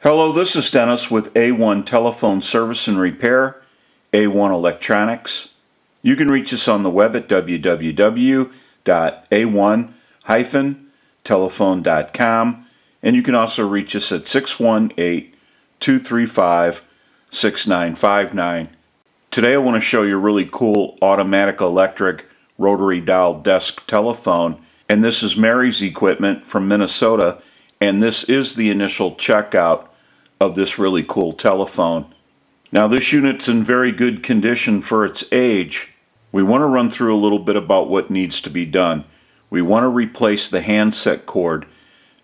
Hello, this is Dennis with A1 Telephone Service and Repair, A1 Electronics. You can reach us on the web at www.a1-telephone.com, and you can also reach us at 618-235-6959. Today I want to show you a really cool automatic electric rotary dial desk telephone, and this is Mary's equipment from Minnesota, and this is the initial checkout of this really cool telephone. Now this unit's in very good condition for its age. We want to run through a little bit about what needs to be done. We want to replace the handset cord.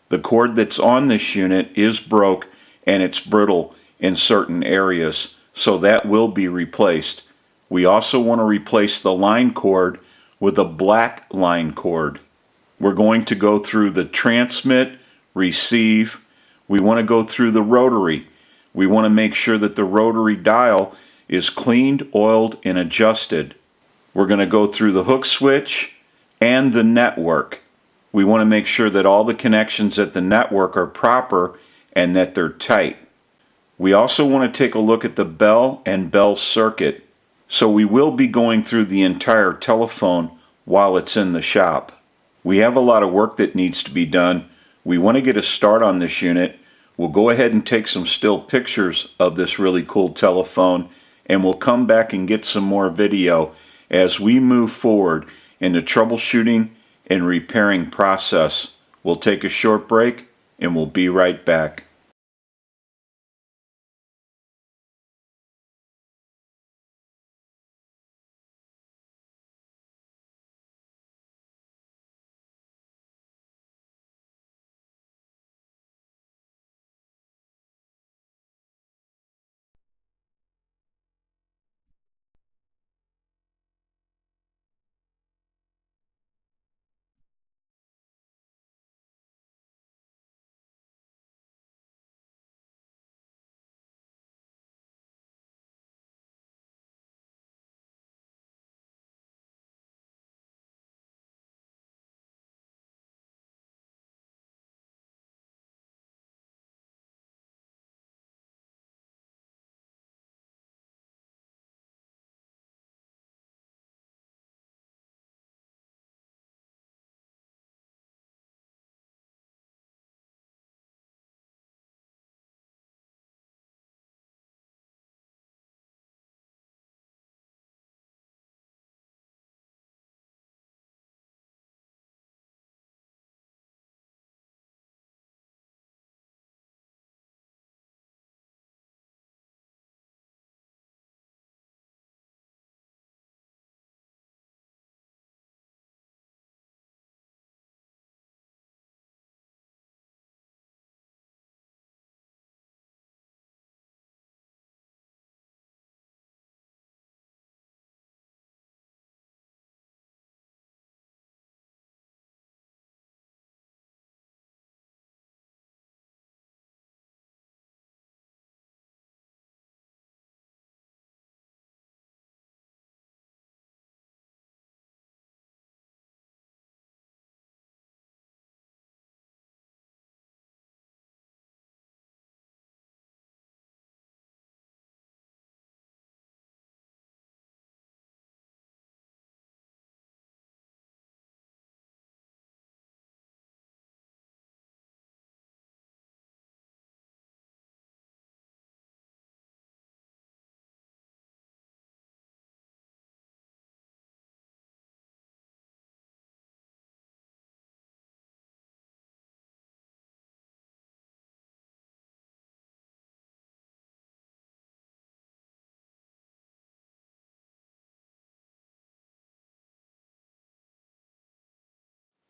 The cord that's on this unit is broke and it's brittle in certain areas, so that will be replaced. We also want to replace the line cord with a black line cord. We're going to go through the transmit, receive. We want to go through the rotary. We want to make sure that the rotary dial is cleaned, oiled, and adjusted. We're going to go through the hook switch and the network. We want to make sure that all the connections at the network are proper and that they're tight. We also want to take a look at the bell and bell circuit. So we will be going through the entire telephone while it's in the shop. We have a lot of work that needs to be done. We want to get a start on this unit. We'll go ahead and take some still pictures of this really cool telephone, and we'll come back and get some more video as we move forward in the troubleshooting and repairing process. We'll take a short break and we'll be right back.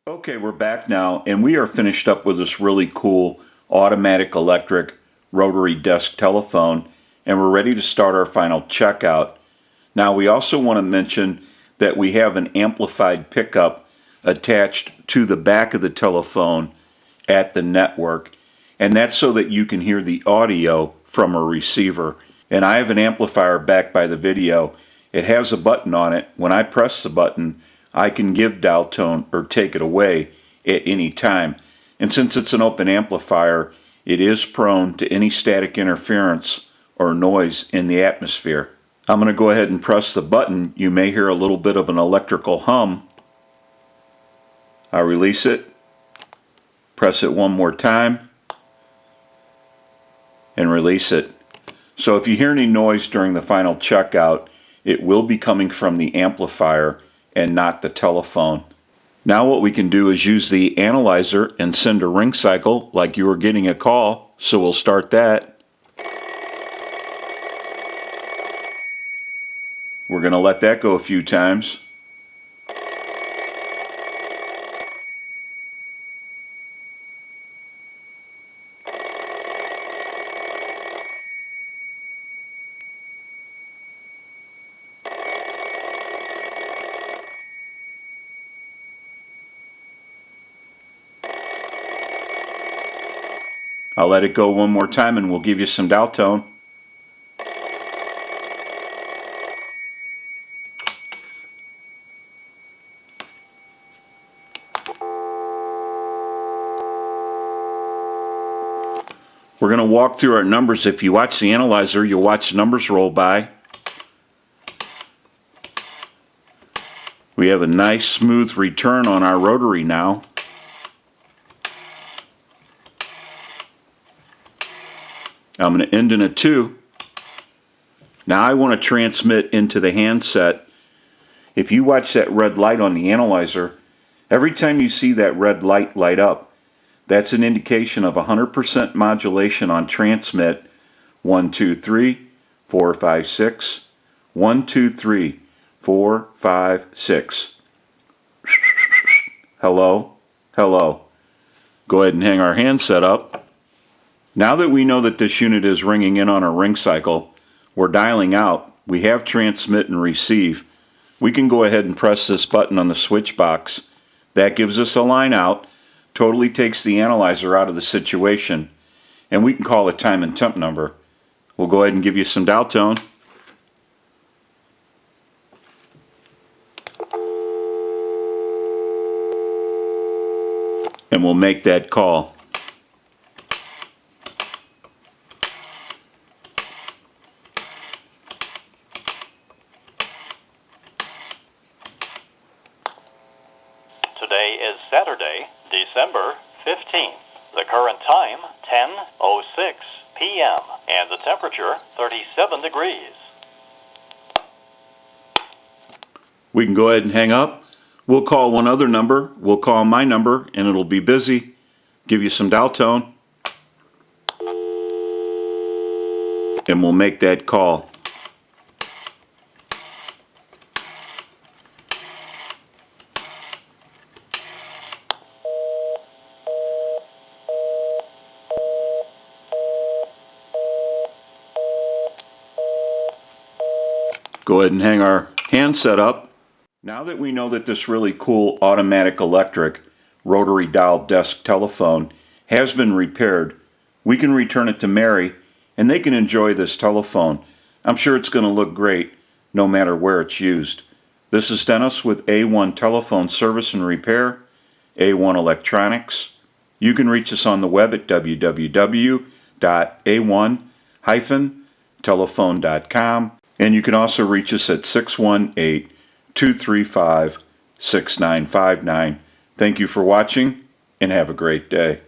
Okay, we're back now, and we are finished up with this really cool automatic electric rotary desk telephone, and we're ready to start our final checkout. Now, we also want to mention that we have an amplified pickup attached to the back of the telephone at the network, and that's so that you can hear the audio from a receiver. And I have an amplifier back by the video. It has a button on it. When I press the button, I can give dial tone or take it away at any time. And since it's an open amplifier, it is prone to any static interference or noise in the atmosphere. I'm going to go ahead and press the button. You may hear a little bit of an electrical hum. I release it, press it one more time, and release it. So if you hear any noise during the final checkout, it will be coming from the amplifier and not the telephone. Now what we can do is use the analyzer and send a ring cycle like you were getting a call. So we'll start that. We're going to let that go a few times. I'll let it go one more time and we'll give you some dial tone. We're going to walk through our numbers. If you watch the analyzer, you'll watch the numbers roll by. We have a nice smooth return on our rotary now. I'm going to end in a 2. Now I want to transmit into the handset. If you watch that red light on the analyzer, every time you see that red light light up, that's an indication of 100% modulation on transmit. 1, 2, 3, 4, 5, 6. 1, 2, 3, 4, 5, 6. Hello, hello. Go ahead and hang our handset up. Now that we know that this unit is ringing in on a ring cycle, we're dialing out. We have transmit and receive. We can go ahead and press this button on the switch box. That gives us a line out, totally takes the analyzer out of the situation, and we can call a time and temp number. We'll go ahead and give you some dial tone. And we'll make that call. Today is Saturday, December 15th. The current time, 10:06 p.m. and the temperature, 37 degrees. We can go ahead and hang up. We'll call one other number. We'll call my number and it'll be busy. Give you some dial tone. And we'll make that call. Go ahead and hang our handset up. Now that we know that this really cool automatic electric rotary dial desk telephone has been repaired, we can return it to Mary and they can enjoy this telephone. I'm sure it's going to look great no matter where it's used. This is Dennis with A1 Telephone Service and Repair, A1 Electronics. You can reach us on the web at www.a1-telephone.com. And you can also reach us at 618-235-6959. Thank you for watching and have a great day.